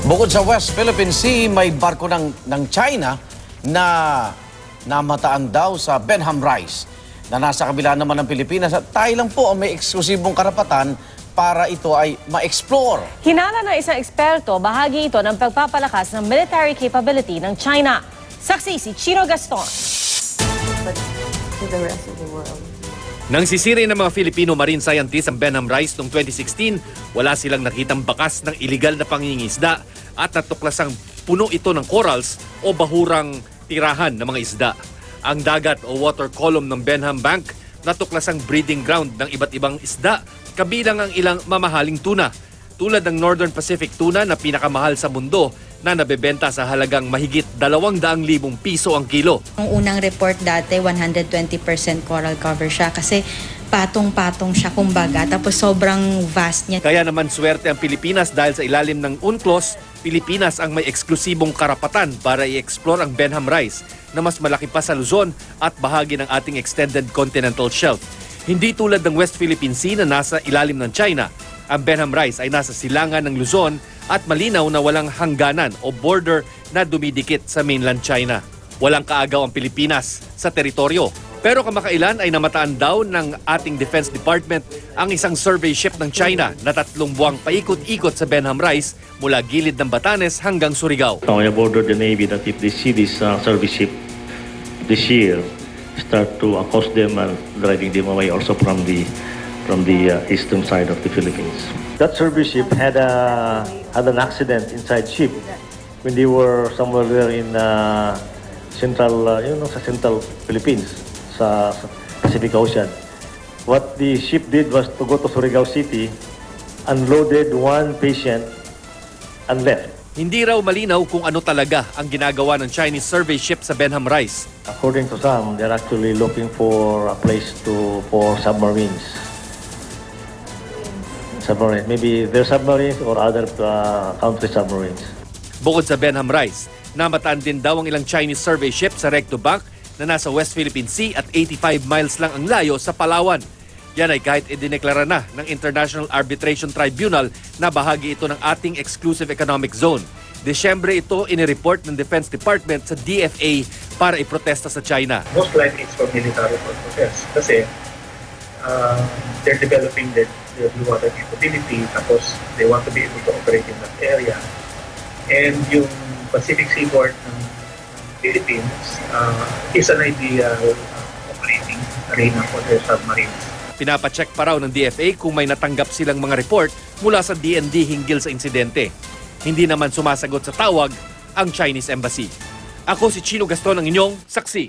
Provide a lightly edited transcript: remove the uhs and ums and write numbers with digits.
Bukod sa West Philippine Sea, may barko ng China na namataan daw sa Benham Rice na nasa kabila naman ng Pilipinas at tayo lang po ang may eksklusibong karapatan para ito ay ma-explore. Hinala ng isang eksperto, bahagi ito ng pagpapalakas ng military capability ng China. Saksi si Chino Gaston. But to the rest of the world. Nang sisiri ng mga Filipino marine scientists ang Benham Rice noong 2016, wala silang nakitang bakas ng iligal na pangingisda at natuklasang puno ito ng corals o bahurang tirahan ng mga isda. Ang dagat o water column ng Benham Bank natuklasang breeding ground ng iba't ibang isda, kabilang ang ilang mamahaling tuna, tulad ng Northern Pacific tuna na pinakamahal sa mundo na nabebenta sa halagang mahigit 200,000 piso ang kilo. Ang unang report dati, 120% coral cover siya kasi patong-patong siya kumbaga, tapos sobrang vast niya. Kaya naman swerte ang Pilipinas dahil sa ilalim ng UNCLOS, Pilipinas ang may eksklusibong karapatan para i-explore ang Benham Rice na mas malaki pa sa Luzon at bahagi ng ating extended continental shelf. Hindi tulad ng West Philippine Sea na nasa ilalim ng China. Ang Benham Rice ay nasa silangan ng Luzon at malinaw na walang hangganan o border na dumidikit sa mainland China. Walang kaagaw ang Pilipinas sa teritoryo. Pero kamakailan ay namataan daw ng ating Defense Department ang isang survey ship ng China na 3 buwang paikot-ikot sa Benham Rice mula gilid ng Batanes hanggang Surigao. I have ordered the Navy that if they see this survey ship this year, start to accost them and driving them away also from the eastern side of the Philippines. That survey ship had an accident inside ship when they were somewhere there in central Philippines, sa Pacific Ocean. What the ship did was to go to Surigao City, unloaded one patient, and left. Hindi raw malinaw kung ano talaga ang ginagawa ng Chinese survey ship sa Benham Rice. According to some, they're actually looking for a place for submarines. Maybe their submarines or other country submarines. Bukod sa Benham Rice, namataan din daw ang ilang Chinese survey ship sa Recto Bank na nasa West Philippine Sea at 85 miles lang ang layo sa Palawan. Yan ay kahit idineklara na ng International Arbitration Tribunal na bahagi ito ng ating exclusive economic zone. Desyembre ito inireport ng Defense Department sa DFA para iprotesta sa China. Most likely it's for military purposes kasi they're developing the blue water capability, tapos they want to be able to operate in that area. And yung Pacific Seaboard ng Philippines is an ideal operating arena for their submarines. Pinapacheck pa raw ng DFA kung may natanggap silang mga report mula sa DND hinggil sa insidente. Hindi naman sumasagot sa tawag ang Chinese Embassy. Ako si Chino Gaston, ang inyong saksi.